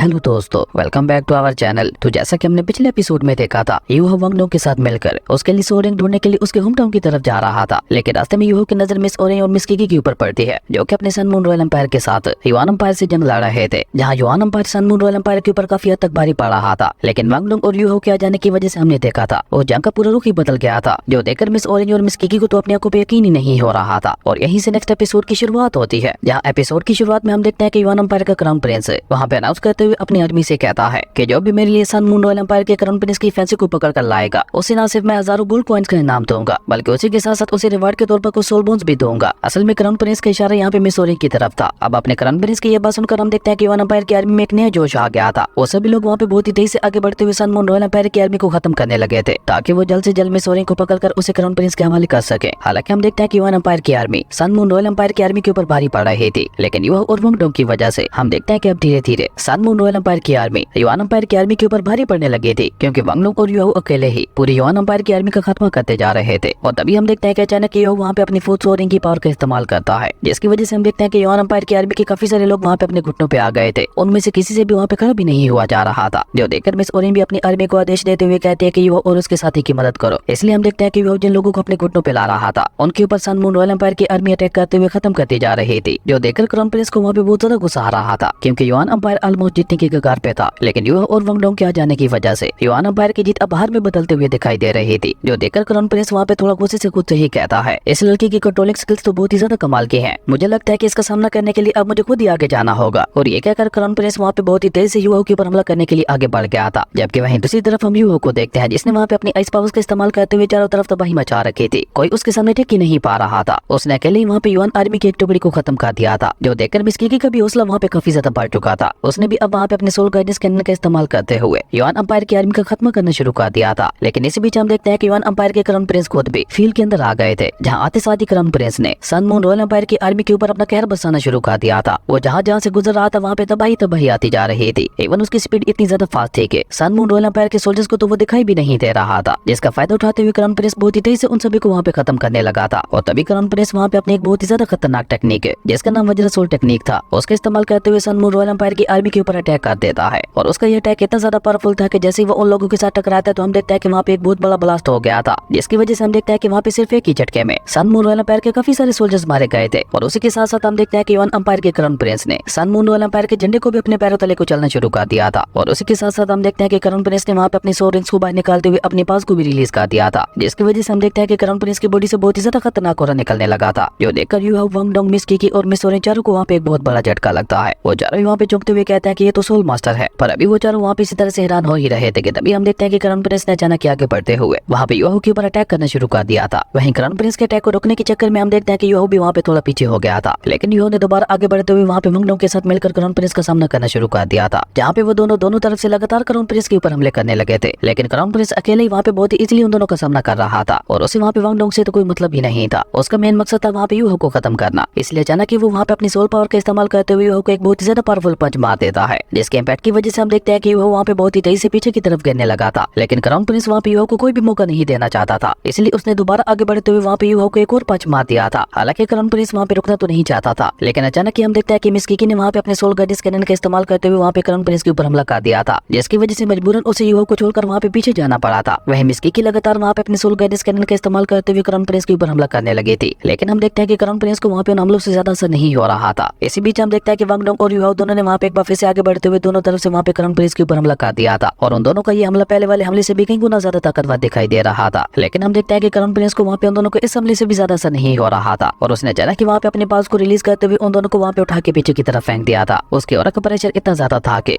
Hello दोस्तों, welcome back to our channel. तो जैसा कि हमने पिछले एपिसोड में देखा था, यूहो वांगडोंग के साथ मिलकर उसके लिए सोरेंग ढूंढने के लिए उसके होम टाउन की तरफ जा रहा था। लेकिन रास्ते में यूहो की नजर मिस ओरेंग और मिस किकी के ऊपर पड़ती है, जो कि अपने सन मून रॉयल एम्पायर के साथ युआन एम्पायर से जंग लड़ रहे थे। जहाँ Yuan empire sun moon royal empire के ऊपर काफी हद तक भारी पड़ रहा था, लेकिन वांगडोंग और यूहो के आ जाने की वजह से हमने देखा था वो जंग का पूरा रुख ही बदल गया था, जो देखकर मिस ओरेंज और मिस किकी को तो अपने आंखों पे यकीन ही नहीं हो रहा था। और यहीं से नेक्स्ट एपिसोड की शुरुआत होती है, जहाँ एपिसोड की शुरुआत में हम देखते हैं कि युआन एम्पायर का क्राउन प्रिंस वहाँ पे अनाउंस करते हुए अपनी आर्मी से कहता है कि जो भी मेरे लिए सन मून रॉयल एम्पायर के क्राउन प्रिंस की फैंसी को पकड़ कर लाएगा, उसे ना सिर्फ मैं हजारों गोल्ड कॉइंस का इनाम दूंगा, बल्कि उसी के साथ साथ उसे रिवार्ड के तौर पर कुछ सोल बोन्स भी दूंगा। असल में क्राउन प्रिंस का इशारा यहाँ पे मिस ओरेंज की तरफ था। अब अपने क्राउन प्रिंस की ये बात सुनकर हम देखते हैं कि युआन एम्पायर की आर्मी में एक नया जोश आ गया था। वो सभी लोग वहाँ पे बहुत ही तेजी से आगे बढ़ते हुए सन मून रॉयल एम्पायर की आर्मी को खत्म करने लगे थे, ताकि वो जल्द से जल्द मिस ओरेंज को पकड़कर उसे क्राउन प्रिंस के हवाले कर सके। हालांकि हम देखते हैं कि युआन एम्पायर की army sun moon royal empire की आर्मी के ऊपर भारी पड़ रही थी, लेकिन यूहो और वांगडोंग की वजह से हम देखते हैं कि अब धीरे धीरे सन मून रॉयल एम्पायर की आर्मी युआन एम्पायर की आर्मी के ऊपर भारी पड़ने लगी थी, क्योंकि वांगडोंग और यूहो अकेले ही पूरी युआन एम्पायर की आर्मी का खात्मा करते जा रहे थे। और तभी हम देखते हैं कि अचानक यूहो वहाँ पे अपनी फौज सोरेंग की पावर का इस्तेमाल करता है, जिसकी वजह से हम देखते हैं कि युआन एम्पायर की आर्मी के काफी सारे लोग वहाँ पे अपने घुटनों पे आ गए थे। उनमें से किसी से भी वहाँ पे खड़ा भी नहीं हुआ जा रहा था, जो देखकर मिस ओरेंज भी अपनी आर्मी को आदेश देते हुए कहते हैं कि यूहो और उसके साथी की मदद करो। इसलिए हम देखते हैं कि यूहो जिन लोगों को अपने घुटनों पे ला रहा था, उनके ऊपर सन मून रॉयल एम्पायर की आर्मी अटैक करते हुए खत्म करती जा रही थी, जो देखकर क्राउन प्रिंस को वहाँ पे बहुत ज्यादा गुस्सा आ रहा था, क्योंकि युआन एम्पायर ऑलमोस्ट जीतने की कगार पे था। लेकिन यूहो और वांगडोंग के आ जाने की वजह से युआन एम्पायर की जीत अब हार में बदलते हुए दिखाई दे रही थी, जो देखकर क्राउन प्रिंस वहाँ पे थोड़ा गुस्से से खुद से ही कहता है, इस लड़की की कंट्रोलिंग स्किल्स तो बहुत ही ज्यादा कमाल की हैं। मुझे लगता है कि इसका सामना करने के लिए अब मुझे खुद ही आगे जाना होगा। और ये कहकर क्राउन प्रिंस वहाँ पे बहुत ही तेजी से यूहो के ऊपर हमला करने के लिए आगे बढ़ गया था। जबकि वहीं दूसरी तरफ हम यूहो को देखते हैं, जिसने वहाँ पे अपनी आइस पावर्स का इस्तेमाल करते हुए चारों तरफ तबाही मचा रखी थी। कोई उसके सामने टिक ही नहीं पा रहा था। उसने अकेले ही वहाँ पे युआन आर्मी की एक टुकड़ी को खत्म कर दिया था, जो देखकर मिस किकी का भी हौसला वहाँ पे काफी ज्यादा बढ़ चुका था। उसने भी अब वहाँ पे अपने सोल गाइडेंस कैनन का इस्तेमाल करते हुए युआन एम्पायर की आर्मी का खत्म करना शुरू कर दिया था। लेकिन इसी बीच हम देखते हैं कि युआन एम्पायर के क्राउन प्रिंस खुद भी फील्ड के अंदर आ गए थे, जहाँ आते साथ ही क्राउन प्रिंस ने सन मून रॉयल एम्पायर की आर्मी के ऊपर अपना कहर बरसाना शुरू कर दिया था। वो जहाँ जहाँ से गुजर रहा था, वहाँ पे तबाही आती जा रही थी। इवन उसकी स्पीड इतनी ज्यादा फास्ट थी कि सन मून रॉयल एम्पायर के सोल्जर्स को तो वो दिखाई भी नहीं दे रहा था, जिसका फायदा उठाते हुए क्राउन प्रिंस बहुत ही तेजी से उन सभी को वहाँ पे खत्म करने लगा था। और तभी क्राउन प्रिंस वहाँ पे अपनी एक बहुत ही ज्यादा खतरनाक टेक्निक है, जिसका नाम वज्र सोल टेक्निक था, उसका इस्तेमाल करते हुए सन मून रॉयल एम्पायर की आर्मी के ऊपर अटैक कर देता है। और उसका यह अटैक इतना ज्यादा पावरफुल था कि जैसे ही वो उन लोगों के साथ टकराता है, तो हम देखते हैं कि वहाँ पे एक बहुत बड़ा ब्लास्ट हो गया था, जिसकी वजह से हम देखते हैं कि वहाँ पे सिर्फ एक ही झटके में सन मून रॉयल एम्पायर के काफी सारे सोल्जर्स मारे गए थे। और उसी के साथ साथ हम देखते हैं कि युआन एम्पायर के क्राउन प्रिंस ने सन मून रॉयल एम्पायर के झंडे को भी अपने पैरों तले को चलना शुरू कर दिया था। और उसी के साथ साथ हम देखते हैं कि क्राउन प्रिंस ने वहाँ पे अपनी सोल रिंग्स को बाहर निकालते हुए अपनी पास को भी रिलीज कर दिया था, जिसकी वजह से हम देखते हैं कि क्राउन प्रिंस की बॉडी से बहुत ही ज्यादा खतरनाक ऑरा निकलने लगा था, जो देखकर यूहो, वांगडोंग, मिस किकी और मिस ओरेंज चारों को वहाँ पे एक बहुत बड़ा झटका लगता है। वो चारों वहाँ पे चौंकते हुए कहते हैं कि ये तो सोल मास्टर है। पर अभी वो चारों वहाँ पे इसी तरह से हैरान हो ही रहे थे कि तभी हम देखते हैं कि क्राउन प्रिंस ने अचानक आगे बढ़ते हुए वहाँ पे यूहो के ऊपर अटैक करना शुरू कर दिया था। वहीं क्राउन प्रिंस के अटैक को रोकने के चक्कर में हम देखते हैं कि यूहो भी वहाँ पे थोड़ा पीछे हो गया था। लेकिन यूहो ने दोबारा आगे बढ़ते हुए वहाँ पे वांगडोंग के साथ मिलकर क्राउन प्रिंस का सामना करना शुरू कर दिया था, जहाँ पे वो दोनों तरफ से लगातार क्राउन प्रिंस के ऊपर हमले करने लगे थे। लेकिन क्राउन प्रिंस अकेले ही वहाँ पे बहुत ही इजीली उन दोनों का सामना कर रहा था, और उसे वहाँ पे वांगडोंग से तो कोई मतलब ही नहीं था। उसका मेन मकसद था वहाँ पे यूहो को खत्म करना। इसलिए अचानक ही वो वहाँ पे अपनी सोल पावर का इस्तेमाल करते हुए यूहो को एक बहुत ही ज्यादा पावरफुल पंच मार देता है, जिसके इम्पैक्ट की वजह से हम देखते हैं कि यूहो वहाँ पे बहुत ही तेजी से पीछे की तरफ गिरने लगा था। लेकिन क्राउन प्रिंस वहाँ पे यूहो को कोई भी मौका नहीं देना चाहता था, इसलिए उसने दोबारा आगे बढ़ते हुए वहाँ पे यूहो को एक और पंच मार दिया था। हालांकि क्राउन प्रिंस वहाँ पे रुकना तो नहीं चाहता था, लेकिन अचानक ही हम देखते हैं कि मिस किकी ने वहाँ पे अपने सोल गाइडेंस कैनन का इस्तेमाल करते हुए वहाँ पे क्राउन प्रिंस के ऊपर हमला कर दिया था, जिसकी वजह से मजबूरन उसे यूहो को छोड़कर वहाँ पे पीछे जाना पड़ा था। वहीं मिस किकी लगातार वहाँ पे अपने सोल गाइडेंस कैनन का इस्तेमाल करते हुए क्राउन प्रिंस के ऊपर हमला करने लगी थी। लेकिन हम देखते हैं कि क्राउन प्रिंस को वहाँ पे उन हमलों से ज्यादा असर नहीं हो रहा था। इसी बीच हम देखते हैं कि वांगडोंग और यूहो दोनों ने वहाँ पे एक बार फिर से आगे बढ़ते हुए दोनों तरफ से वहाँ पे क्राउन प्रिंस के ऊपर हमला कर दिया था। और उन दोनों का ये हमला पहले वाले हमले से भी कहीं गुना ज्यादा ताकतवर दिखाई दे रहा था। लेकिन हम देखते हैं कि क्राउन प्रिंस को वहाँ पे उन दोनों को इस हमले से भी ज्यादा असर नहीं हो रहा था, और उसने अचानक कि वहाँ पे अपने पास को रिलीज करते हुए उन दोनों को वहाँ पे उठा के पीछे की तरफ फेंक दिया था। उसके ऑरा का प्रेशर इतना ज्यादा था कि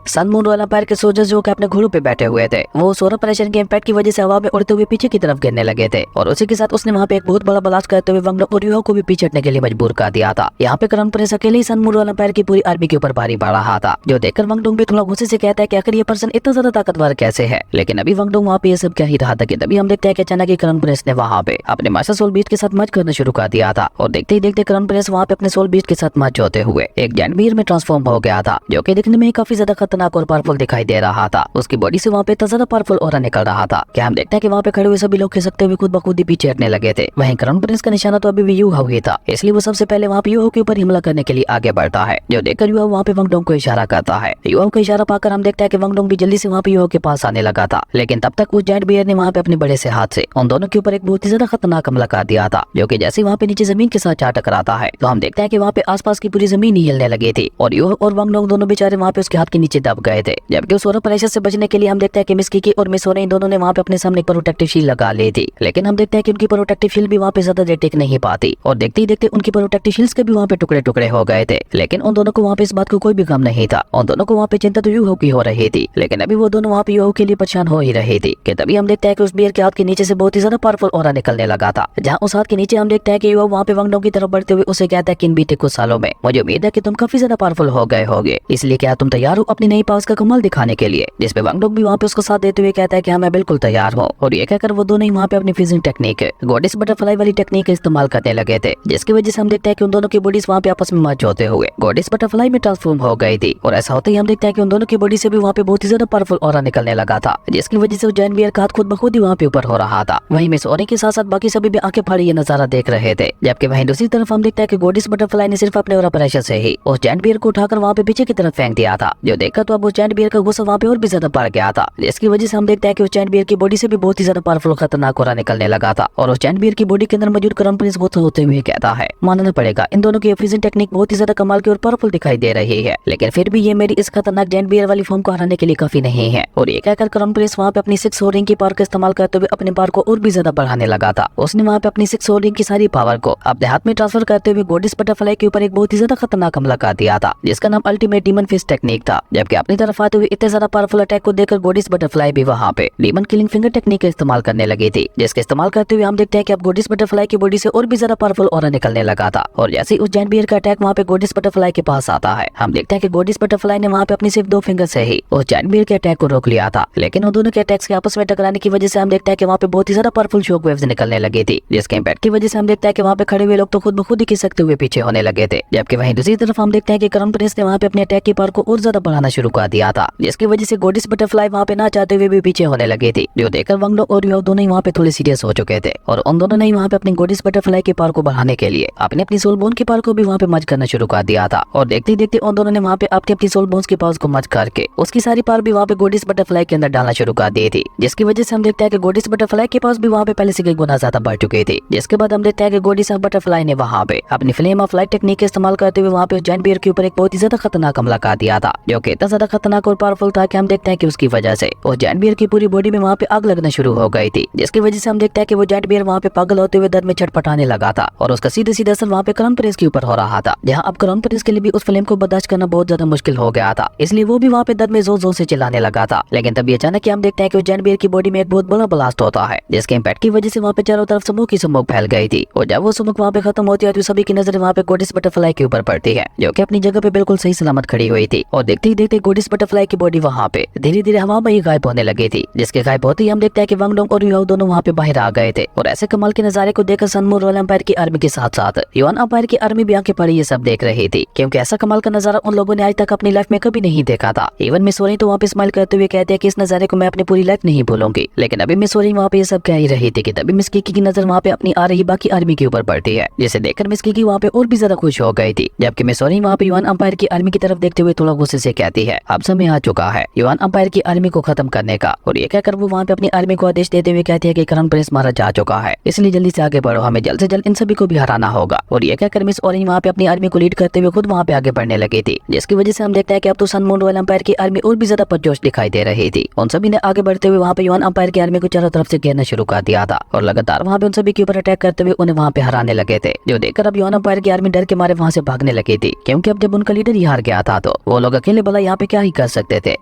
सन मून रॉयल एम्पायर के सोल्जर्स जो कि अपने घोड़ों पे बैठे हुए थे, वो सोलर प्रेशर के इम्पैक्ट की वजह से हवा में उड़ते हुए पीछे की तरफ गिरने लगे थे। और उसी के साथ उसने वहाँ पे एक बहुत बड़ा ब्लास्ट करते हुए वांगडोंग और यूहो को भी पीछे हटने के लिए मजबूर कर दिया था। यहाँ पे क्राउन प्रिंस अकेले ही सन मून रॉयल एम्पायर की पूरी आर्मी के ऊपर भारी पड़ रहा था, जो देखकर वांगडोंग भी थोड़ा गुस्से से कहता है कि आखिर ये पर्सन इतना ज्यादा ताकतवर कैसे है। लेकिन अभी वांगडोंग वहाँ पे ये सब क्या ही रहा था कि तभी हम देखते हैं कि अचानक ही क्राउन प्रिंस ने वहाँ पे अपने मास्टर सोल बीस्ट के साथ मर्ज करना शुरू कर दिया था। और देखते ही देखते क्राउन प्रिंस वहाँ पे अपने सोल बीस्ट के साथ मर्ज होते हुए एक जायंट बीयर में ट्रांसफॉर्म हो गया था, जो कि दिखने में काफी ज्यादा खतरनाक और पावरफुल दिखाई दे रहा था। उसकी बॉडी से वहाँ पे इतना ज्यादा पावरफुल ऑरा निकल रहा था कि हम देखते हैं कि वहाँ पे खड़े हुए सभी लोग खिसकते हुए खुद ब खुद ही पीछे हटने लगे थे। वहीं क्राउन प्रिंस का निशाना तो अभी भी यूहो ही था, इसलिए वो सबसे पहले वहाँ पे यूहो के ऊपर हमला करने के लिए आगे बढ़ता है, जो देखकर युवा वहाँ पे वंग डोंग को इशारा करता है। युवा का इशारा पाकर हम देखते हैं कि वंग डोंग भी जल्दी से वहाँ पे युवा के पास आने लगा था, लेकिन तब तक उस जायंट बियर ने वहाँ पे अपने बड़े से हाथ से उन दोनों के ऊपर एक बहुत ही ज्यादा खतरनाक हमला कर दिया था, जो कि जैसे वहाँ पे नीचे जमीन के साथ जा टकराता है तो हम देखते हैं कि वहाँ पे आसपास की पूरी जमीन ही हिलने लगी थी और युवा और वंग डोंग दोनों बेचारे वहाँ पे उसके हाथ के नीचे दब गए थे। जबकि उस सोलर प्रेशर से बचने के लिए हम देखते हैं कि मिस किकी और मिस ओरेंज दोनों ने वहाँ पे अपने सामने प्रोटेक्टिव शील्ड लगा ली थी, लेकिन हम देखते हैं कि उनकी प्रोटेक्टिव शील्ड भी वहाँ पे ज्यादा देर टिक नहीं पाती और देखते ही देखते उनकी प्रोटेक्टिव शील्ड्स के भी वहाँ पे टुकड़े टुकड़े हो गए थे। लेकिन उन दोनों को वहाँ पे इस बात को कोई भी गम नहीं था। उन दोनों को वहाँ पे चिंता तो यूहो की हो रही थी, लेकिन अभी वो दोनों वहाँ पे यूहो के लिए परेशान हो ही रही थी कि तभी हम देखते हैं कि उस बियर के हाथ के नीचे से बहुत ही ज्यादा पावरफुल ऑरा निकलने लगा था। जहाँ उस हाथ के नीचे हम देखते हैं कि यूहो वहाँ पे वंग डोंग की तरफ बढ़ते हुए उसे कहता है कि इन बीते कुछ सालों में मुझे उम्मीद है कि तुम काफी ज्यादा पावरफुल हो गए होगे, इसलिए क्या तुम तैयार हो अपनी नई पावर्स का कमाल दिखाने के लिए। जिसपे वंग डोंग भी वहाँ पे उसको साथ देते हुए कहता है कि हाँ मैं बिल्कुल तैयार हूँ। और ये कहकर वो दोनों ही वहाँ पे अपनी फ्रीजिंग टेक्निक गॉडेस बटरफ्लाई वाली टेक्निक इस्तेमाल करने लगे थे, जिसकी वजह से हम देखते हैं कि उन दोनों की बॉडीज वहाँ पे आपस में मर्ज होते हुए गॉडेस बटरफ्लाई में ट्रांसफॉर्म हो गई थी। और ऐसा होते ही हम देखते हैं कि उन दोनों की बॉडी से भी वहाँ पे बहुत ही ज्यादा पावरफुल ऑरा निकलने लगा था, जिसकी वजह से जायंट बियर का हाथ खुद ब खुद ही वहाँ पे ऊपर हो रहा था। वहीं मिस ओरेंज के साथ साथ बाकी सभी भी आंखें फाड़ी ये नजारा देख रहे थे। जबकि वहीं दूसरी तरफ हम देखते हैं कि गॉडेस बटरफ्लाई ने सिर्फ अपने ऑरा प्रेशर से ही उस जायंट बियर को उठाकर वहाँ पे पीछे की तरफ फेंक दिया था, जो देखकर तो अब उस जायंट बियर का गुस्सा वहाँ पे और भी ज्यादा बढ़ गया था, जिसकी वजह से हम देखते हैं कि उस जायंट बियर की बॉडी से भी बहुत ही ज्यादा पावरफुल खतरनाक ऑरा निकलने लगा था। और उस जायंट बियर की बॉडी के अंदर मौजूद क्रॉन प्रिंस होते हुए कहता है मानना पड़ेगा इन दोनों की फ्रीजिंग टेक्निक बहुत ही ज्यादा कमाल की और पावरफुल दिखाई दे रही है, लेकिन फिर भी ये मेरी इस खतरनाक जायंट बियर वाली फॉर्म को हराने के लिए काफी नहीं है। और ये कहकर क्रॉन प्रिंस वहाँ पे अपनी 6 सोरिंग की पावर का इस्तेमाल करते हुए अपने पावर को और भी ज्यादा बढ़ाने लगा था। उसने वहाँ पे अपनी 6 सोरिंग की सारी पावर को अपने हाथ में ट्रांसफर करते हुए गॉडेस बटरफ्लाई के ऊपर एक बहुत ही ज्यादा खतरनाक हमला कर दिया था, जिसका नाम अल्टीमेट डीमन फिस्ट टेक्निक था। जबकि अपनी तरफ आते हुए इतने ज्यादा पावरफुल अटैक को देखकर गॉडेस बटरफ्लाई भी वहाँ पे डीमन किलिंग फिंगर टेक्निक का इस्तेमाल करने लगी थी, जिसका इस्तेमाल करते हुए हम देखते हैं कि अब गॉडेस बटरफ्लाई की बॉडी से और भी ज्यादा पावरफुल ऑरा निकलने लगा था। और जैसे ही उस जायंट बियर का अटैक वहाँ पे गॉडेस बटरफ्लाई के पास आता है, हम देखते हैं कि गॉडेस बटरफ्लाई ने वहाँ पे अपनी सिर्फ 2 फिंगर से ही उस जायंट बियर के अटैक को रोक लिया था। लेकिन उन दोनों के अटैक्स के आपस में टकराने की वजह से हम देखते हैं कि वहाँ पे बहुत ही ज्यादा पावरफुल शॉक वेव्स निकलने लगी थी, जिसके इम्पैक्ट की वजह से हम देखते हैं कि वहाँ पे खड़े हुए लोग तो खुद ब खुद ही खिसकते हुए पीछे होने लगे थे। जबकि वहीं दूसरी तरफ हम देखते हैं कि क्रॉन प्रिंस ने वहाँ पे अपने अटैक की पावर को और ज्यादा बढ़ाना शुरू कर दिया था, जिसकी वजह से गॉडेस बटरफ्लाई वहाँ पे ना चाहते हुए भी पीछे होने लगे थे, जो देखकर वंग डोंग और युहो दोनों ही वहाँ पे थोड़े सीरियस हो चुके थे। और उन दोनों ने ही वहाँ पे अपनी गॉडेस बटरफ्लाई की पावर को बढ़ाने के लिए अपनी सोल बोन की पावर को भी वहाँ पे मर्ज करना शुरू कर दिया था। और देखते ही देखते उन दोनों ने वहाँ पे अपनी सोल बोन्स की पावर को मर्ज करके उसकी सारी पावर भी वहाँ पे गॉडेस बटरफ्लाई के अंदर डालना शुरू कर दी थी, जिसकी वजह से हम देखते हैं कि गॉडेस बटरफ्लाई के पास भी वहाँ पे पहले से कई गुना ज्यादा बढ़ चुके थे। जिसके बाद हम देखते हैं कि गॉडेस ऑफ बटरफ्लाई ने वहाँ पे अपनी फ्लेम ऑफ लाइट टेक्निक का इस्तेमाल करते हुए वहाँ पे जायंट बियर के ऊपर एक बहुत ही ज्यादा खतरनाक हमला कर दिया था, जो कि इतना ज्यादा खतरनाक और पावरफुल था कि हम देखते हैं कि उसकी वजह से उस जायंट बियर की पूरी बॉडी में वहाँ पे आग लगना शुरू हो गई थी, जिसकी वजह से हम देखते हैं कि वो जायंट बियर वहाँ पे पागल होते हुए दर्द में छटपटाने लगा था। और उसका सीधे सीधे असर वहाँ पे क्रॉन प्रिंस के ऊपर हो रहा था, जहाँ अब क्रॉन प्रिंस के लिए भी उस फ्लेम को बर्दाश्त करना बहुत ज्यादा मुश्किल हो गया था, इसलिए वो भी वहाँ पे दर्द में जोर जोर से चिल्लाने लगा था। लेकिन तभी अचानक हम देखते हैं कि जायंट बियर की बॉडी में एक बहुत बड़ा ब्लास्ट होता है, जिसके इम्पैक्ट की वजह से वहाँ पे चारों तरफ स्मोक ही स्मोक फैल गई थी। और जब वो स्मोक वहाँ पे खत्म होती है तो सभी की नजर वहाँ पे गॉडेस बटरफ्लाई के ऊपर पड़ती है, जो कि अपनी जगह पे बिल्कुल सही सलामत खड़ी हुई थी। और देखते ही देखते गॉडेस बटरफ्लाई की बॉडी वहाँ पे धीरे धीरे हवा में ही गायब होने लगी थी, जिसके गायब होते ही हम देखते हैं कि वंग डोंग और युहो दोनों वहाँ पे बाहर आ गए थे। और ऐसे कमाल के नजारे को देखकर सन मून रॉयल एम्पायर की आर्मी के साथ साथ युआन एम्पायर की आर्मी भी आंखें पड़ी ये सब देख रही थी, क्योंकि ऐसा कमाल का नजारा उन लोगों ने आज तक अपनी लाइफ में कभी नहीं देखा था। इवन मिस ओरेंज तो वहाँ पे स्माइल करते हुए कहते हैं कि इस नजारे को मैं अपनी पूरी लाइफ नहीं भूलूंगी। लेकिन अभी मिस ओरेंज वहाँ पे ये सब कह ही रही थी कि तभी मिस किकी की नजर वहाँ पे अपनी आ रही बाकी आर्मी के ऊपर पड़ती है, जिसे देखकर मिस किकी वहाँ पे और भी ज्यादा खुश हो गई थी। जबकि मिस ओरेंज वहाँ पे युआन एम्पायर की आर्मी की तरफ देखते हुए थोड़ा गुस्से से कहती है अब समय आ चुका है युआन एम्पायर की आर्मी को खत्म करने का। और ये कहकर वो वहाँ पे अपनी आर्मी को आदेश देते हुए कहती है कि क्रॉन प्रिंस मारा जा चुका है, इसलिए जल्दी से आगे बढ़ो, हमें जल्द से जल्द इन सभी को भी हराना होगा। और ये कहकर मिस ओरेंज वहाँ पे अपनी आर्मी को लीड करते हुए खुद वहाँ पे आगे बढ़ने लगी थी, जिसकी वजह से हम देखते हैं कि अब तो सन मून रॉयल एम्पायर की आर्मी और भी ज्यादा पुरजोश दिखाई दे रही थी। उन सभी ने आगे बढ़ते हुए वहाँ पे युआन एम्पायर की आर्मी को चारों तरफ से घेरना शुरू कर दिया था और लगातार वहाँ पे उन सभी के ऊपर अटैक करते हुए उन्हें वहाँ पे हराने लगे थे, जो देखकर अब युआन एम्पायर की आर्मी डर के मारे वहाँ से भागने लगी थी, क्योंकि अब जब उनका लीडर ही हार गया था तो वो लोग अकेले भला यहाँ पे क्या ही कर सकते थे,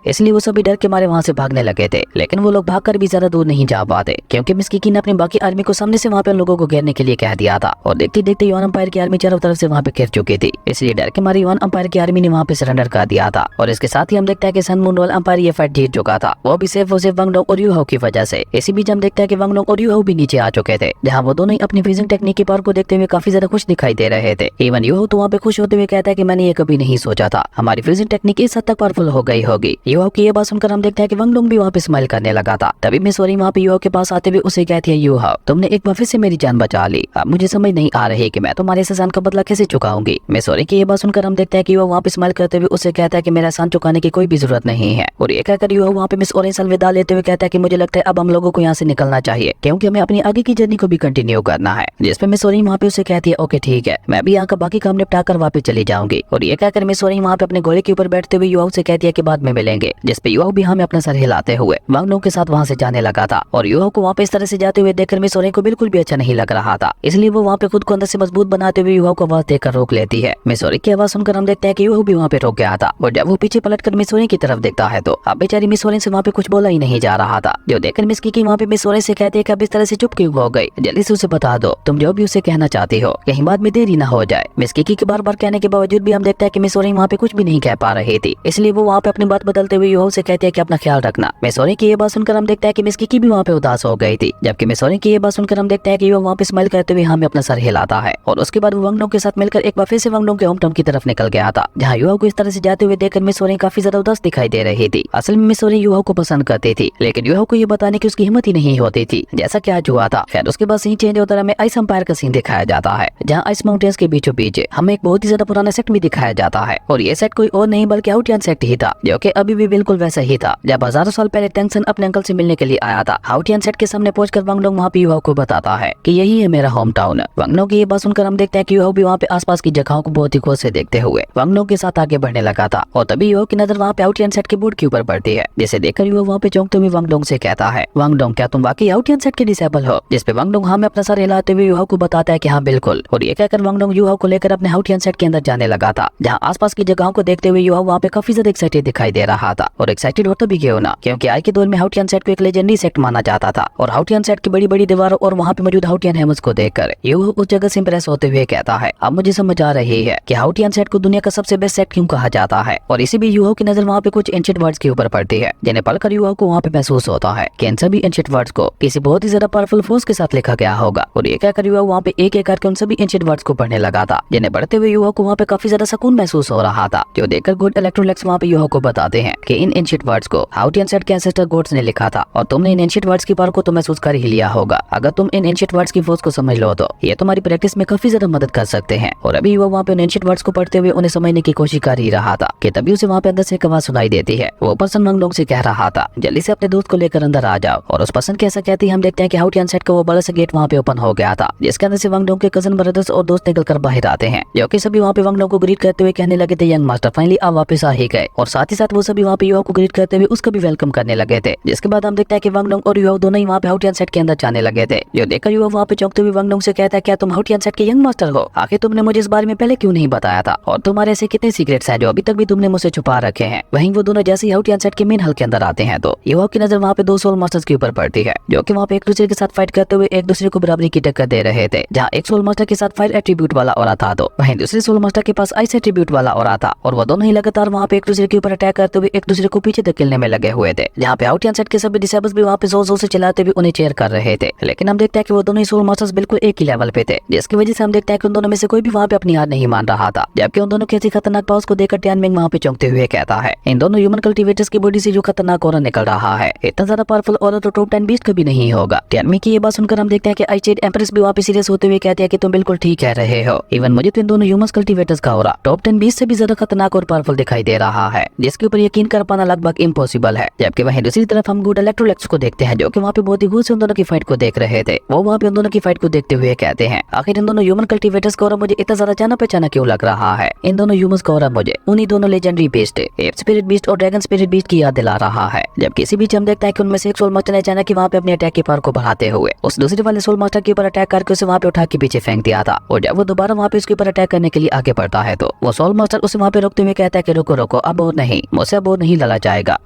इसलिए वो सभी डर के मारे वहाँ से भागने लगे थे। लेकिन वो लोग भागकर भी ज्यादा दूर नहीं जा पाते, क्योंकि मिस किकी ने अपनी बाकी आर्मी को सामने से वहाँ पे उन लोगों को घेरने के लिए कह दिया था। और देखते देखते युआन एम्पायर की आर्मी चारों तरफ से वहाँ पे घिर चुकी थी, इसलिए डर के मारे युआन एम्पायर की आर्मी ने वहाँ पे सरेंडर कर दिया था। और इसके साथ ही हम देखते हैं कि सन मून रॉयल एम्पायर ये फाइट जीत चुका था, वो भी सिर्फ वंग डोंग और युहो की वजह से। इसी बीच हम देखते हैं कि वंग डोंग और युहो भी नीचे आ चुके थे, जहाँ वो दोनों ही अपनी फ्रीजिंग टेक्निक की पावर को देखते हुए काफी ज्यादा खुश दिखाई दे रहे थे। इवन युहो तो वहाँ पे खुश होते हुए कहता है कि मैंने ये कभी नहीं सोचा था हमारी फ्रीजिंग टेक्निक इस हद तक पावरफुल हो गई होगी। युहो की ये बात सुनकर हम देखते हैं कि वंग डोंग भी वहाँ पे स्माइल करने लगा था। तभी मिस ओरेंज वहाँ पे युहो के पास आते हुए उसे कहती है युहो तुमने एक बार फिर से मेरी जान बचा ली, अब मुझे समझ नहीं आ रही कि मैं तुम्हारे इस एहसान का बदला कैसे चुकाऊंगी। मिस ओरेंज की ये बात सुनकर हम हम देखते हैं कि वो वहाँ पे स्माइल करते हुए उससे कहता है कि मेरा एहसान चुकाने की कोई भी जरूरत नहीं है। और ये कहकर युवा वहाँ पे मिस ऑरेंज से अलविदा लेते हुए कहता है कि मुझे लगता है अब हम लोगों को यहाँ से निकलना चाहिए, क्योंकि हमें अपनी आगे की जर्नी को भी कंटिन्यू करना है। जिसपे मिस ऑरेंज वहाँ पे उसे कहती है ओके ठीक है, मैं भी यहाँ का बाकी काम निपटा कर वापस चली जाऊंगी। और ये कहकर मिस ऑरेंज वहाँ पे अपने घोड़े के ऊपर बैठते हुए युवा से कहती है कि बाद में मिलेंगे। जिसपे युवा भी हमें अपना सर हिलाते हुए वांग डोंग के साथ वहाँ से जाने लगा था। और युवा को वहाँ पे इस तरह से जाते हुए देखकर मिस ऑरेंज को बिल्कुल भी अच्छा नहीं लग रहा था, इसलिए वो वहाँ पे खुद को अंदर से मजबूत बनाते हुए युवा को आवाज देकर रोक लेती है। मिस ऑरेंज की आवाज सुनकर हम देखते हैं कि युवा भी वहाँ पे रुक गया था। और जब वो पीछे पलटकर मिस ऑरेंज की तरफ देखता है तो अब बेचारी मिस ऑरेंज से वहाँ पे कुछ बोला ही नहीं जा रहा था। जो देखकर मिस की वहाँ पे मिस ऑरेंज से कहती है कि अब इस तरह से चुप क्यों हो गई, जल्दी से उसे बता दो तुम जो भी उसे कहना चाहती हो, कहीं बाद में देरी ना हो जाए। मिस की बार बार कहने के बावजूद भी हम देखते हैं कि मिस ऑरेंज वहाँ पे कुछ भी नहीं कह पा रही थी, इसलिए वो वहाँ पे अपनी बात बदलते हुए युवा से कहती है कि अपना ख्याल रखना। मिस ऑरेंज की ये बात सुनकर हम देखते हैं कि मिस की भी वहाँ पे उदास हो गई थी, जबकि मिस ऑरेंज की ये बात सुनकर हम देखते हैं कि युवा वहाँ पे स्माइल करते हुए हमें अपना सर हिलाता है। और उसके बाद वो वांग डोंग के साथ मिलकर एक बार फिर से वांग डोंग के होम टाउन की तरफ निकल गया था, जहाँ युवा को इस तरह से जाते हुए देखकर मिस ऑरेंज काफी ज्यादा उदास दिखाई दे रही थी। असल में मिस ऑरेंज युवा को पसंद करती थी, लेकिन युवा को ये बताने की उसकी हिम्मत ही नहीं होती थी जैसा कि आज हुआ था। खैर उसके बाद सीन चेंज होता है, हमें आइस एम्पायर का सीन दिखाया जाता है, जहाँ आइस माउंटेन्स के बीचों बीच हमें एक बहुत ही ज्यादा पुराना सेट भी दिखाया जाता है। और ये सेट कोई और नहीं बल्कि हाउटियन सेट ही था, जो कि अभी भी बिल्कुल वैसा ही था जब हजारों साल पहले टेंगसन अपने अंकल से मिलने के लिए आया था। हाउटियन सेट के सामने पहुंचकर वांग डोंग वहाँ पे युवा को बताता है कि यही है मेरा होम टाउन। वांग डोंग की ये बात सुनकर हम देखते हैं कि युवा भी वहाँ पे आसपास की जगहों को बहुत ही गौर से देखते हुए वांग डोंग के साथ आगे बढ़ने लगा था। और तभी युवा की नजर वहाँ पे हाउटियन सेट के बोर्ड के ऊपर पड़ती है, जिसे देखकर युवा वहाँ पे चौंकते हुए वांग डोंग से कहता है वांग डोंग क्या तुम वाकई हाउटियन सेट के डिसेबल हो। जिसपे वांग डोंग हमें अपना सर हिलाते हुए युवा को बताता है कि हाँ बिल्कुल। और ये कहकर वांग डोंग युवा को लेकर अपने हाउटियन सेट के अंदर जाने लगा था, जहाँ आसपास की जगहों को देखते हुए युवा वहाँ पे काफी ज्यादा एक्साइटेड दिखाई दे रहा था। और एक्साइटेड होता भी क्यों ना, क्योंकि आज के दौर में हाउटियन सेट को एक लेजेंडरी सेट माना जाता था। और हाउटियन सेट की बड़ी बड़ी दीवारों और वहाँ पे मौजूद हाउटियन हेमल्स को देखकर युवा उस जगह से इंप्रेस होते हुए कहता है अब मुझे समझ आ रही है कि हाउटियन सेट को दुनिया का सबसे बेस्ट सेट क्यों कहा जाता है। और इसी भी युवा की नजर वहाँ पे कुछ एंशिएंट वर्ड्स के ऊपर पड़ती है, जिन्हें पढ़कर युवा को वहाँ पे महसूस होता है कि इन सभी एंशिएंट वर्ड्स को किसी बहुत ही ज्यादा पावरफुल फोर्स के साथ लिखा गया होगा। और ये कहकर युवा वहाँ पे एक एक करके उन सभी एंशिएंट वर्ड्स को पढ़ने लगा था, जिन्हें पढ़ते हुए युवा को वहाँ पे काफी ज्यादा सुकून महसूस हो रहा था। जो देखकर गॉड इलेक्ट्रोलेक्स वहाँ पे युवा को बताते हैं कि इन एंशिएंट वर्ड्स को हाउटियन सेट के एंसेस्टर गॉड्स ने लिखा था, और तुमने इन एंशिएंट वर्ड्स की पावर को तो महसूस कर ही लिया होगा। अगर तुम इन एंशिएंट वर्ड्स की फोर्स को समझ लो तो ये तुम्हारी प्रैक्टिस में काफी ज्यादा मदद कर सकते हैं। और अभी युवा वहाँ पे एंशिएंट वर्ड्स को पढ़ते हुए उन्हें समझने की कोशिश कर ही रहा था कि तभी उसे वहाँ पे अंदर से एक आवाज सुनाई देती है। वो पर्सन वांग डोंग से कह रहा था जल्दी से अपने दोस्त को लेकर अंदर आ जाओ। और उस पर्सन के ऐसा कहते ही हम देखते हैं कि हाउटियन सेट का वो बड़ा सा गेट वहाँ पे ओपन हो गया था, जिसके अंदर से वांग डोंग के कजन ब्रदर्स और दोस्त निकल कर बाहर आते हैं, जो कि सभी वहाँ पे वांग डोंग को ग्रीट करते हुए कहने लगे थे यंग मास्टर फाइनली आप वापस आ ही गए। और साथ ही साथ वो सभी वहाँ पे युवा को ग्रीट करते हुए उसका भी वेलकम करने लगे थे। जिसके बाद हम देखते हैं कि वांग डोंग और युवा दोनों ही वहाँ पे हाउटियन सेट के अंदर जाने लगे थे। जो देखकर युवा वहाँ पे चौंकते हुए वांग डोंग से कहता है क्या तुम हाउटियन सेट के यंग मास्टर हो, आखिर तुमने मुझे इस बारे में पहले क्यों नहीं बताया था, और तुम्हारे ऐसे कितने सीक्रेट्स हैं जो अभी तक भी तुमने मुझसे छुपा रखे हैं। वहीं वो दोनों जैसे ही हाउटियन सेट के मेन हल के अंदर आते हैं तो युवा की नजर वहाँ पे दो सोल मास्टर्स के ऊपर पड़ती है, जो कि वहाँ पे एक दूसरे के साथ फाइट करते हुए एक दूसरे को बराबरी की टक्कर दे रहे थे। जहाँ एक सोल मास्टर के साथ फायर एट्रीब्यूट वाला और था तो वहीं दूसरे सोल मास्टर के पास आइस एट्रीब्यूट वाला और था, और वो दोनों ही लगातार वहाँ पे एक दूसरे के ऊपर अटैक करते हुए एक दूसरे को पीछे धकेलने में लगे हुए थे। जहाँ पे हाउटियन सेट के सभी डिसेबल्स भी वहाँ पे जोर जोर से चिल्लाते हुए उन्हें चेयर कर रहे थे। लेकिन हम देखते हैं कि वो दोनों ही सोल मास्टर्स बिल्कुल एक ही लेवल पे थे, जिसकी वजह से हम देखते हैं कि उन दोनों में से कोई भी वहाँ पे अपनी हार नहीं मान रहा था। जबकि उन दोनों की ऐसी खतरनाक पावर्स को देखकर टियानमिंग वहाँ पे चौंकते हुए कहता है इन दोनों ह्यूमन कल्टीवेटर्स की बॉडी से जो खतरनाक ऑरा निकल रहा है, इतना ज्यादा पावरफुल ऑरा तो टॉप 10 बीस्ट कभी नहीं होगा। टियानमिंग की ये बात सुनकर हम देखते हैं कि आइचेड एम्प्रेस भी वहाँ पे सीरियस होते हुए कहते हैं कि तुम बिल्कुल ठीक कह रहे हो, इवन मुझे तो इन दोनों ह्यूमन कल्टीवेटर्स का ऑरा टॉप 10 बीस्ट से भी ज्यादा खतरनाक और पावरफुल दिखाई दे रहा है, जिसके ऊपर यकीन कर पाना लगभग इम्पॉसिबल है। जबकि वहीं दूसरी तरफ हम गुड इलेक्ट्रोलेक्स को देखते हैं, जो कि वहाँ पे बहुत ही गौर से उन दोनों की फाइट को देख रहे थे। वो वहाँ पे उन दोनों की फाइट को देखते हुए कहते हैं आखिर इन दोनों ह्यूमन कल्टीवेटर्स का ऑरा मुझे इतना ज्यादा जाना पहचाना क्यों लग रहा है। इन दोनों ह्यूमंस का ऑरा मुझे उन्हीं दोनों legendary beast app spirit beast और ड्रैगन स्पिरिट बीस्ट की याद दिला रहा है। जब किसी बीच हम देखता है कि उनमें से एक सोल मास्टर ने अचानक वहाँ पे अपने अटैक की पावर को बढ़ाते हुए उस दूसरे वाले सोल मास्टर के ऊपर अटैक करके उसे वहाँ पे उठा के पीछे फेंक दिया था। और जब वो दोबारा वहाँ पे उसके ऊपर अटैक करने के लिए आगे बढ़ता है तो वो सोल मास्टर उसे वहाँ पे रोकते हुए कहता है कि रुको रुको, अब और नहीं, मुझसे अब और नहीं लड़ा जाएगा।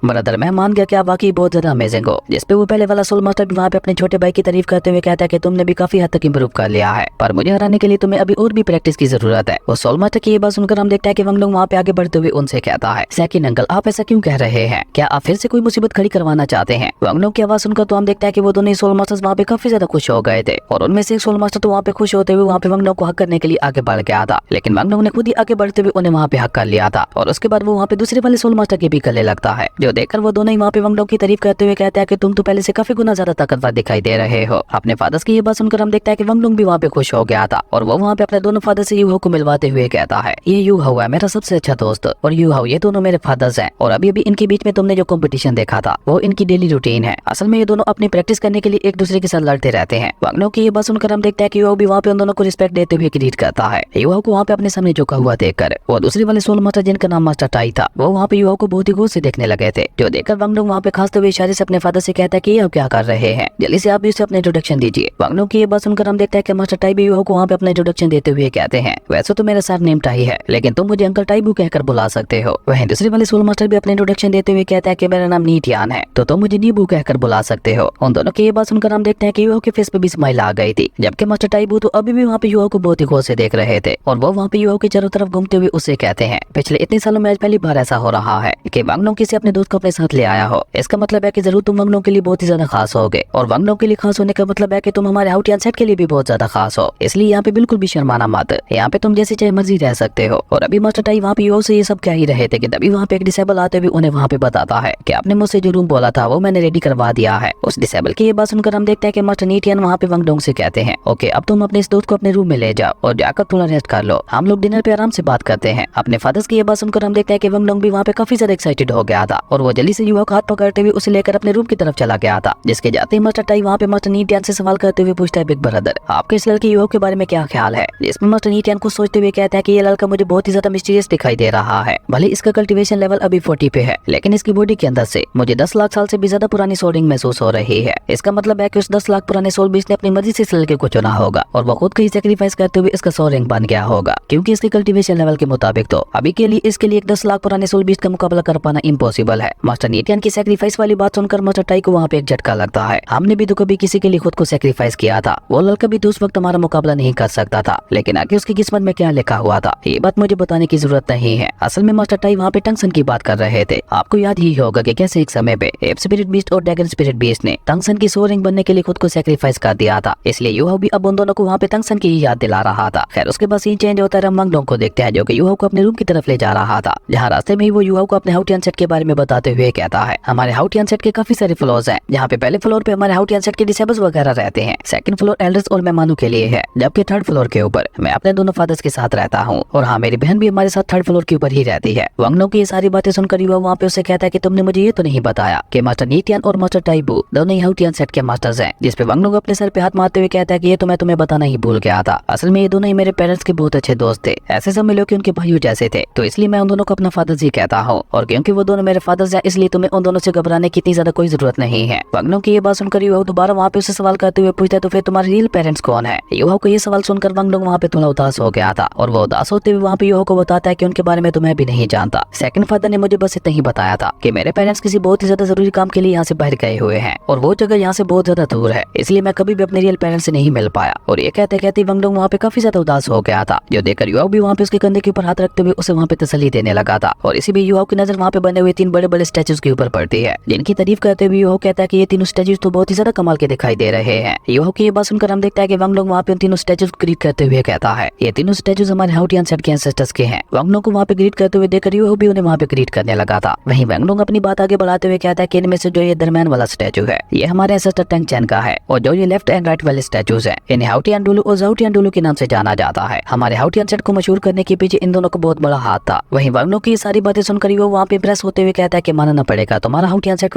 ब्रदर मैं मान गया कि आप वाकई बहुत ज्यादा अमेजिंग हो। जिसपे वो पहले वाला सोल मास्टर भी वहाँ पे अपने छोटे भाई की तारीफ करते हुए कहता है कि तुमने भी काफी हद तक इंप्रूव कर लिया है, पर मुझे हराने के लिए तुम्हें अभी और भी प्रैक्टिस की जरूरत है। वो सोल मास्टर की ये बात सुनकर हम देखते हैं कि वांग डोंग वहाँ पे आगे बढ़ते हुए उनसे कहता है सेकिन अंकल आप ऐसा क्यों कह रहे हैं, क्या आप फिर से कोई मुसीबत खड़ी करवाना चाहते हैं। वांग डोंग की आवाज सुनकर तो हम देखते हैं कि वो दोनों सोल मास्टर्स वहाँ पे काफी ज्यादा खुश हो गए थे, और उनमें से एक सोल मास्टर तो वहाँ पे खुश होते हुए वहाँ पे वांग डोंग को हक करने के लिए आगे बढ़ गया था। लेकिन वांग डोंग ने खुद ही आगे बढ़ते हुए उन्हें वहाँ पे हक कर लिया था, और उसके बाद वो वहाँ पे दूसरे वाले सोल मास्टर के भी गले लगता है। जो देखकर वो दोनों ही वहाँ पे वांग डोंग की तारीफ करते हुए कहते हैं कि तुम तो पहले से काफी गुना ज्यादा ताकतवर दिखाई दे रहे हो। अपने फादर्स की ये बात सुनकर हम देखते हैं कि वांग डोंग भी वहाँ पे खुश हो गया था, और वो वहाँ पे अपने दोनों फादर से युवा को मिलवाते हुए कहता है ये यू हाउ है मेरा सबसे अच्छा दोस्त और यू हाउ ये दोनों मेरे फादर्स हैं और अभी अभी इनके बीच में तुमने जो कंपटीशन देखा था वो इनकी डेली रूटीन है। असल में ये दोनों अपनी प्रैक्टिस करने के लिए एक दूसरे के साथ लड़ते रहते हैं। वांगनो की ये बात सुनकर हम देखते हैं कि यू हाउ भी वहाँ पे उन दोनों को रिस्पेक्ट देते हुए ग्रीट करता है। यू हाउ को वहाँ पे अपने सामने झुका हुआ देखकर वो दूसरे वाले सोल मास्टर जिनका नाम मास्टर टाई था वो वहाँ पे यू हाउ को बहुत ही गौर से देखने लगे थे, जो देखकर वांगनो वहाँ पे खासते हुए इशारे से अपने फादर से कहता है कि ये आप क्या कर रहे हैं, जल्दी से आप भी उसे अपने इंट्रोडक्शन दीजिए। वांगनो की ये बात सुनकर हम देखते हैं कि मास्टर टाई भी यू हाउ को वहाँ पे अपना इंट्रोडक्शन देते हुए कहते हैं, वैसे तो मेरा सर नेम टाई है लेकिन तुम मुझे अंकल टाइबू कहकर बुला सकते हो। वहीं दूसरे वाले सोल मास्टर भी अपने इंट्रोडक्शन देते हुए कहता है कि मेरा नाम नीटियान है तो तुम मुझे नीबू कहकर बुला सकते हो। उन दोनों की ये बात सुनकर हम देखते हैं कि यूहो के फेस पे भी स्माइल आ गई थी, जबकि मास्टर टाइबू तो अभी भी वहाँ पे यूहो को बहुत ही गौर से देख रहे थे और वो वहाँ पे यूहो के चारों तरफ घूमते हुए उससे कहते हैं, पिछले इतने सालों में आज पहली बार ऐसा हो रहा है कि वांगनो किसी अपने दोस्त को अपने साथ ले आया हो। इसका मतलब है कि जरूर तुम वांगनो के लिए बहुत ही ज्यादा खास होगे और वांगनो के लिए खास होने का मतलब है कि तुम हमारे हाउटियान सेट के लिए भी बहुत ज्यादा खास हो, इसलिए यहाँ पे बिल्कुल भी शर्माना मत, यहाँ पे तुम जैसे चाहे मर्जी रह सकते हो। और अभी मास्टर टाई वहाँ पे यूहो से ये सब कह ही रहे थे कि तभी वहाँ पे एक डिसेबल आते हुए उन्हें वहाँ पे बताता है कि आपने मुझसे जो रूम बोला था वो मैंने रेडी करवा दिया है। उस डिसेबल की ये बात सुनकर हम देखते हैं कि मास्टर नीटियन वहाँ पे वांगडोंग से कहते हैं, ओके अब तुम अपने इस दोस्त को अपने रूम में ले जाओ और जाकर थोड़ा रेस्ट कर लो, हम लोग डिनर पे आराम से बात करते हैं। अपने फादर्स की ये बात सुनकर हम देखते हैं कि वांगडोंग भी वहाँ पे काफी ज्यादा एक्साइटेड हो गया था और वो जल्दी से युवा का हाथ पकड़ते हुए उसे लेकर अपने रूम की तरफ चला गया था। जिसके जाते ही मास्टर टाई वहाँ पे मास्टर नीटियन से सवाल करते हुए पूछता है, बिग ब्रदर आपके इस लड़के युवा के बारे में क्या ख्याल है? जिसमें मास्टर नीटियन को सोचते हुए कहता है कि ये लड़का मुझे बहुत ही ज्यादा मिस्टीरियस दिखाई दे रहा है, भले इसका कल्टीवेशन लेवल अभी 40 पे है लेकिन इसकी बॉडी के अंदर से मुझे 10 लाख साल से भी ज्यादा पुरानी सोल्डिंग महसूस हो रही है। इसका मतलब है कि उस 10 लाख पुराने सोल बीस ने अपनी मर्जी से इस लड़के को चुना होगा और वो खुद का ही सेक्रीफाइस करते हुए इसका 100 रैंक बन गया होगा, क्योंकि इसके कल्टीवेशन लेवल के मुताबिक तो अभी के लिए इसके लिए एक 10 लाख पुराने सोल बीस का मुकाबला कर पाना इम्पॉसिबल है। मास्टर नीटियन की सेक्रीफाइस वाली बात सुनकर मास्टर टाई को वहाँ पे एक झटका लगता है, हमने भी तो कभी किसी के लिए खुद को सेक्रीफाइस किया था, वो लड़का भी तो उस वक्त हमारा मुकाबला नहीं कर सकता था, लेकिन आगे उसकी किस्मत में क्या लिखा हुआ था ये बात मुझे बताने की जरूरत नहीं है। असल में मास्टर टाई वहाँ पे टंगसन की बात कर रहे थे। आपको याद ही होगा कि कैसे एक समय पे एप स्पिरिट बीस्ट और ड्रैगन स्पिरिट बीस्ट ने टंगसन की 100 रैंक बनने के लिए खुद को सेक्रीफाइस कर दिया था, इसलिए यूहो भी अब उन दोनों को वहाँ पे टंगसन की ही याद दिला रहा था। खैर उसके बाद सीन चेंज होता है, हम वांगडोंग को देखते हैं जो कि यूहो को अपने रूम की तरफ ले जा रहा था, जहाँ रास्ते में ही वो यूहो को अपने हाउटियन सेट के बारे में बताते हुए कहता है, हमारे हाउटियन सेट के काफी सारे फ्लोर्स हैं, जहाँ पे पहले फ्लोर पे हमारे हाउटियन सेट के डिसेबल्स वगैरह रहते हैं, सेकंड फ्लोर एल्डर्स और मेहमानों के लिए है, जबकि थर्ड फ्लोर के ऊपर मैं अपने दोनों फादर्स के साथ रहता हूँ और हाँ मेरी बहन भी हमारे साथ थर्ड फ्लोर के ऊपर ही रहती है। वांगडोंग की ये सारी बातें सुनकर युवा वहाँ पे उसे कहता है कि तुमने मुझे ये तो नहीं बताया कि मास्टर नीटियन और मास्टर टाइबू दोनों ही हाउटियन सेट के मास्टर्स हैं। जिसपे वांगडोंग अपने सर पे हाथ मारते हुए कहता है कि ये तो मैं तुम्हें बताना ही भूल गया था, असल में ये दोनों ही मेरे पेरेंट्स के बहुत अच्छे दोस्त थे, ऐसे सब मिलो कि उनके भाइयों जैसे थे, तो इसलिए मैं उन दोनों को अपना फादर्स ही कहता हूँ और क्योंकि वो दोनों मेरे फादर्स हैं इसलिए तुम्हें उन दोनों से घबराने की इतनी ज्यादा कोई जरूरत नहीं है। वांगडोंग की ये बात सुनकर युवा दोबारा वहाँ पे उसे सवाल करते हुए पूछता है, तो फिर तुम्हारे रियल पेरेंट्स कौन है? युवा को ये सवाल सुनकर वांगडोंग वहाँ पे थोड़ा उदास हो गया था और वो उदास होते हुए वहाँ पे युवा को बताता है कि उनके बारे में तो मैं भी नहीं जानता, सेकंड फादर ने मुझे बस इतना ही बताया था कि मेरे पेरेंट्स किसी बहुत ही ज्यादा जरूरी काम के लिए यहाँ से बाहर गए हुए हैं और वो जगह यहाँ से बहुत ज्यादा दूर है, इसलिए मैं कभी भी अपने रियल पेरेंट्स से नहीं मिल पाया। और ये कहते कहते वांगडोंग वहाँ पे काफी ज्यादा उदास हो गया था, जो देखकर युवा भी वहाँ पे उसके कंधे के ऊपर हाथ रखते हुए उसे वहाँ पे तसल्ली देने लगा था। और इसी भी युवा की नजर वहाँ पे बने हुए 3 बड़े बड़े स्टैचूज के ऊपर पड़ती है, जिनकी तारीफ करते हुए युवा कहता है कि ये तीनों स्टैचूज तो बहुत ही ज्यादा कमाल के दिखाई दे रहे हैं। युवा की ये बात सुनकर हम देखता है कि वांगडोंग वहाँ पे उन तीनों स्टैचूज को ग्रीट करते हुए कहता है, ये तीनों स्टैचूज हमारे हाउटियन सेट के एंसेस्टर्स के हैं। वांगडोंग को वहाँ पे ग्रीट करते हुए देखकर युवा भी उन्हें वहाँ पे ग्रीट करने लगा था। वहीं वांगडोंग अपनी बात आगे बढ़ाते हुए कहता है कि इनमें से जो ये दरम्यान वाला स्टैचू है ये हमारे एंसेस्टर टंग चैन का है और जो ये लेफ्ट एंड राइट वाले स्टैचूज हैं इन्हें हाउटियन डुलू और जाउटियन डुलू के नाम से जाना जाता है। हमारे हाउटियन सेट को मशहूर करने के पीछे इन दोनों को बहुत बड़ा हाथ था। वहीं वांगडोंग की सारी बातें सुनकर वो वहाँ पे इम्प्रेस होते हुए कहता है कि मानना पड़ेगा तुम्हारा हाउटियन सेट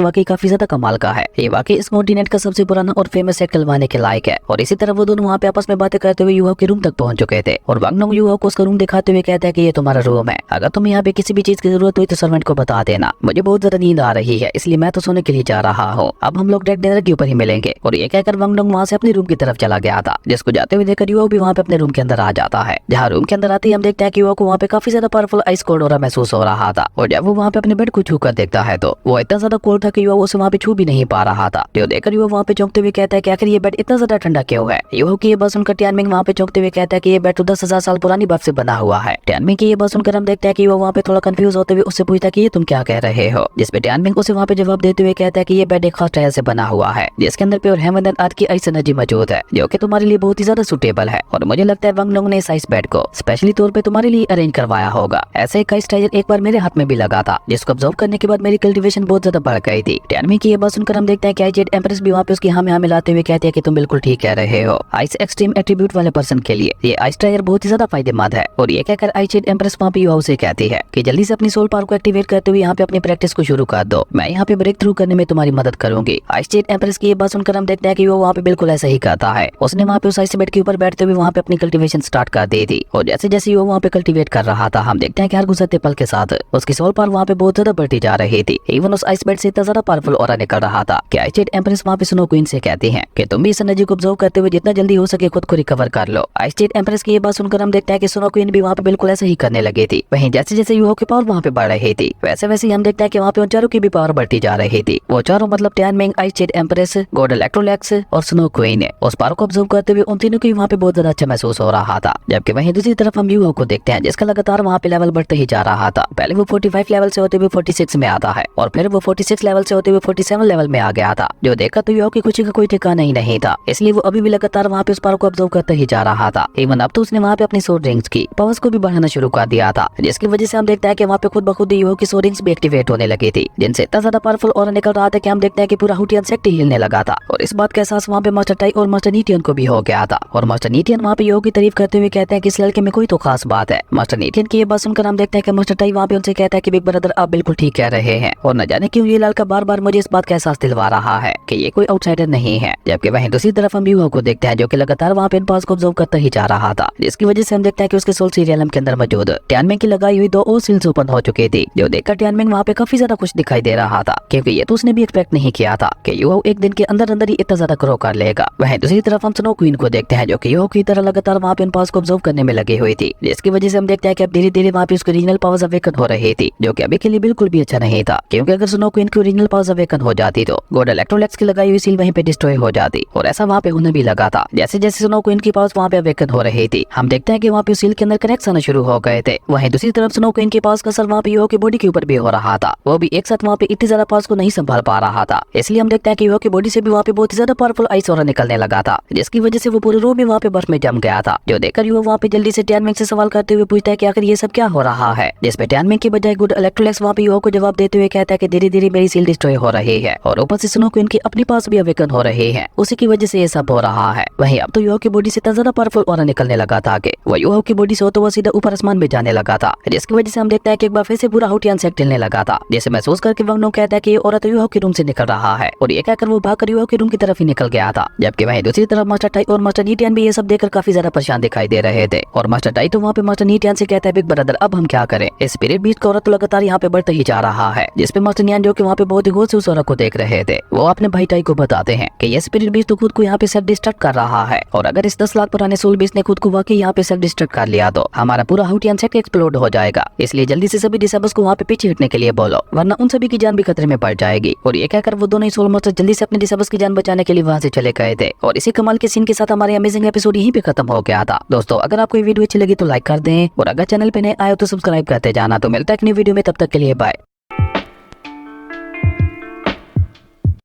वाकई काफी ज्यादा कमाल का है, ये वाकई इस कॉन्टिनेंट का सबसे पुराना और फेमस सेट कहलवाने के लायक है। और इसी तरह वो दोनों वहाँ पे आपस में बातें करते हुए युवा के रूम तक पहुंच चुके थे और वांगडोंग युवा को उसका रूम दिखाते हुए कहता है कि ये तुम्हारा रूम है, अगर तुम्हें यहाँ पे किसी भी चीज की जरूरत हुई तो सर्वेंट को बता देना, मुझे बहुत ज्यादा नींद आ रही है इसलिए मैं तो सोने के लिए जा रहा हूँ, अब हम लोग डायरेक्ट डिनर के ऊपर ही मिलेंगे। और ये कहकर वांगडोंग वहाँ से अपने रूम की तरफ चला गया था, जिसको जाते हुए देखकर युवा भी वहाँ पे अपने रूम के अंदर आ जाता है, जहाँ रूम के अंदर आते ही हम देखते हैं कि युवा को वहाँ पे काफी ज्यादा पावरफुल आइस कोल्ड हो रहा महसूस हो रहा था। और जब वो वहाँ पे अपने बेड को छू कर देखता है तो वो इतना ज्यादा कोल्ड था कि युवा उसे वहाँ पे छू भी नहीं पा रहा था, जो देखकर युवा वहाँ पे चौंकते हुए कहता है कि आखिर ये बेड इतना ज्यादा ठंडा क्यों है? युवा की ये बात सुनकर टियानमिंग वहाँ पे चौंकते हुए कहता है कि ये बेड तो 10,000 साल पुरानी बर्फ से बना हुआ है। टियानमिंग की ये बात सुनकर हम देखते हैं कि वो वहाँ पे थोड़ा कंफ्यूज होते हुए उससे पूछता है कि ये तुम क्या कह रहे हो? जिसपे टियानमिंग उसे वहाँ पे जवाब देते हुए कहता है कि ये बेड एक खास टायर से बना हुआ है जिसके अंदर प्योर हेवन एंड अर्थ की आइस एनर्जी मौजूद है, जो कि तुम्हारे लिए बहुत ही ज्यादा सुटेबल है। और मुझे लगता है वांगडोंग ने इस आइस बेड को स्पेशली तौर पे तुम्हारे लिए अरेंज करवाया होगा। ऐसे एक आइस टायर एक बार मेरे हाथ में भी लगा था, जिसको ऑब्जर्व करने के बाद मेरी कल्टीवेशन बहुत ज्यादा बढ़ गई थी। टियानमिंग की ये बात सुनकर हम देखते हैं कि आईजेड एम्प्रेस भी वहाँ पे उसकी हाँ में हाँ मिलाते हुए कहती है कि तुम बिल्कुल ठीक कह रहे हो, आइस एक्सट्रीम एट्रीब्यूट वाले पर्सन के लिए ये आइस टायर बहुत ही ज्यादा फायदेमंद है। और ये कहकर आइसजेड एम्प्रेस वहाँ पे युवाओं से कहती है कि जल्दी से अपनी सोल पावर को एक्टिवेट करते हुए यहाँ पे अपनी प्रैक्टिस को शुरू कर दो, मैं यहाँ पे ब्रेक थ्रू करने में तुम्हारी मदद करूंगी। आइसजेड एम्प्रेस की ये बात सुनकर हम देखते हैं कि वो वहाँ पे बिल्कुल ऐसा ही करता है। उसने वहाँ पे उस आइस बेड के ऊपर बैठते हुए वहाँ पे अपनी कल्टीवेशन स्टार्ट कर दी थी और जैसे जैसे वो वहाँ पे कल्टीवेट कर रहा था हम देखते हैं कि हर गुजरते पल के साथ उसकी सोल पावर वहाँ पे बहुत ज्यादा बढ़ती जा रही थी। इवन उस आइस बेड से इतना ज्यादा पावरफुल ऑरा निकल रहा था कि आइसजेड एम्प्रेस वहाँ पे स्नो क्वीन से कहती है कि तुम भी इस एनर्जी को ऑब्जर्व करते हुए जितना जल्दी हो सके खुद को रिकवर कर लो। आइसजेड एम्प्रेस की ये बात सुनकर हम देखते हैं कि स्नो क्वीन भी वहाँ पे बिल्कुल ऐसा ही करने लगी थी। वहीं जैसे जैसे युवाओं की पावर वहाँ पे बढ़ रही थी वैसे वैसे हम देखते हैं कि वहाँ पे उन चारों की भी पावर बढ़ती जा रही थी। वो चारों मतलब टियानमेंग, आइसजेड एम्प्रेस, गॉड इलेक्ट्रोलैक्स और स्नो क्वीन उस पावर को ऑब्जर्व करते हुए उन तीनों को वहाँ पे बहुत ज्यादा अच्छा महसूस हो रहा था। जबकि वहीं दूसरी तरफ हम युवाओं को देखते हैं जिसका लगातार वहाँ पे लेवल बढ़ते ही जा रहा था। पहले वो 45 लेवल से होते हुए 46 में आता है और फिर वो 46 लेवल से होते हुए 47 लेवल में आ गया था। जो देखा तो युवाओं की खुशी का कोई ठिकाना ही नहीं था, इसलिए वो अभी भी लगातार वहाँ पे उस पावर को ऑब्जर्व करते ही जा रहा था। इवन अब तो उसने वहाँ पे अपनी सोल रिंग्स की पावर्स को भी बढ़ाना शुरू कर दिया था, जिसकी वजह से हम देखते हैं कि वहाँ पे खुद ब खुद युवाओं की सोल रिंग्स भी एक्टिवेट होने लगी थी, जिनसे इतना ज्यादा पावरफुल और निकल रहा था कि हम देखते हैं कि पूरा हुटियन सेक्ट ही हिलने लगा था। और इस बात का एहसास वहाँ पे मास्टर टाई और मास्टर नीटियन को भी हो गया था। और मास्टर नीटियन वहाँ पे युवाओं की तारीफ करते हुए कहते हैं कि इस लड़के में कोई तो खास बात है। मास्टर नीटियन की ये बात सुनकर हम देखते हैं कि मास्टर टाई वहाँ पे उनसे कहता है कि बिग ब्रदर आप बिल्कुल ठीक कह रहे हैं और न जाने क्यों ये लड़का बार बार मुझे इस बात का एहसास दिलवा रहा है कि ये कोई आउटसाइडर नहीं है। जबकि वहीं दूसरी तरफ हम युवाओं को देखते हैं जो कि लगातार वहाँ पे इन पास को ऑब्जर्व करता ही जा रहा था, जिसकी वजह से हम देखते हैं कि उसके सोल सीरियलम के अंदर मौजूद टियानमेंग की लगाई हुई 2 और सील्स ओपन हो चुकी थी, जो देखकर टियानमेंग वहाँ पे काफी ज्यादा खुश दिखाई दे रहा था क्योंकि ये तो उसने भी एक्सपेक्ट नहीं किया था कि युवा एक दिन के अंदर अंदर ही इतना ज्यादा ग्रो कर लेगा। वहीं दूसरी तरफ हम स्नो क्वीन को देखते हैं जो कि युवा की तरह लगातार वहाँ पे इन पास को ऑब्जर्व करने में लगी हुई थी, जिसकी वजह से हम देखते हैं कि अब धीरे धीरे वहाँ पे उसकी ओरिजिनल पावर्स अवेकन हो रही थी, जो कि अभी के लिए बिल्कुल भी अच्छा नहीं था क्योंकि अगर स्नो क्वीन की ओरिजिनल पावर्स अवेकन हो जाती तो गॉड इलेक्ट्रोलैक्स की लगाई हुई सील वहीं पे डिस्ट्रॉय हो जाती और ऐसा वहाँ पे होने भी लगा था। जैसे जैसे स्नो क्वीन की पावर्स वहाँ पे अवेकन हो रही थी हम देखते हैं कि वहाँ पे सील के अंदर कनेक्ट आना शुरू हो गए थे। वहीं दूसरी तरफ स्नो क्वीन के पास का असर वहाँ पे युवा की बॉडी के ऊपर भी हो रहा था, वो भी एक साथ वहाँ पे इतनी ज्यादा पावर्स को नहीं संभाल पा रहा था, इसलिए हम देखते हैं कि युवा की बॉडी से भी वहाँ पे बहुत ही ज्यादा पावरफुल आइस ऑरा निकलने लगा था, जिसकी वजह से वो पूरे रूम में वहाँ पे बर्फ में जम गया था। जो देखकर युवा वहाँ पे जल्दी से टियानमेंग से सवाल करते हुए पूछता है कि आखिर ये सब क्या हो रहा है, जिसपे टियानमेंग की बजाय गुड इलेक्ट्रोलैक्स वहाँ पे युवा को जवाब देते हुए कहता है कि धीरे धीरे मेरी सील डिस्ट्रॉय हो रही है और ऊपर से स्नो क्वीन की अपनी पास भी अवेकन हो रही है, उसी की वजह से ये सब हो रहा है। वहीं अब तो युवा की बॉडी से इतना ज्यादा पावरफुल ऑरा निकलने लगा था कि वो युवा की बॉडी से वो सीधा ऊपर आसमान में जाने लगा था, जिसकी वजह से हम देखते हैं कि एक बार फिर से पूरा हुटियन सेक्ट हिलने लगा था, जिसे महसूस करके वंगनो कहता है कि ये औरत युवा के रूम से निकल रहा है और ये कहकर वो भागकर युवा के रूम की तरफ ही निकल गया था। जबकि वहीं दूसरी तरफ मास्टर टाई और मास्टर नीटियन भी ये सब देखकर काफी ज्यादा परेशान दिखाई दे रहे थे और मास्टर टाई तो वहाँ पे मास्टर नीटियन से कहता है बिग ब्रदर अब हम क्या करें, इस स्पिरिट बीस्ट का औरत तो लगातार यहाँ पे बढ़ता ही जा रहा है। जिसपे मास्टर नियान जो कि वहाँ पे बहुत ही गौर से उस औरत को देख रहे थे वो अपने भाई टाई को बताते हैं कि ये स्पिरिट बीस्ट तो खुद को यहाँ पे सेल्फ डिस्ट्रक्ट कर रहा है और अगर इस 10 लाख पुराने सोल बीस्ट ने खुद को वाकई यहाँ पे सेल्फ डिस्ट्रक्ट कर लिया तो हमारा पूरा हुटियन सेक्ट एक्सप्लोड हो जाएगा, इसलिए जल्दी से सभी डिसेबल्स को वहाँ पे पीछे हटने के लिए बोलो वरना उन सभी की जान भी खतरे में पड़ जाएगी। और ये कहकर वो दोनों ही सोल मास्टर जल्दी से अपने डिसेबल्स की जान बचाने के लिए वहाँ से चले गए थे और इसी कमाल के सीन के साथ हमारे अमेजिंग एपिसोड यहीं पे खत्म हो गया था। दोस्तों अगर आपको ये वीडियो अच्छी लगी तो लाइक कर दें और अगर चैनल पे नए आए तो सब्सक्राइब करते जाना। तो मिलता है एक नई वीडियो में, तब तक के लिए बाय।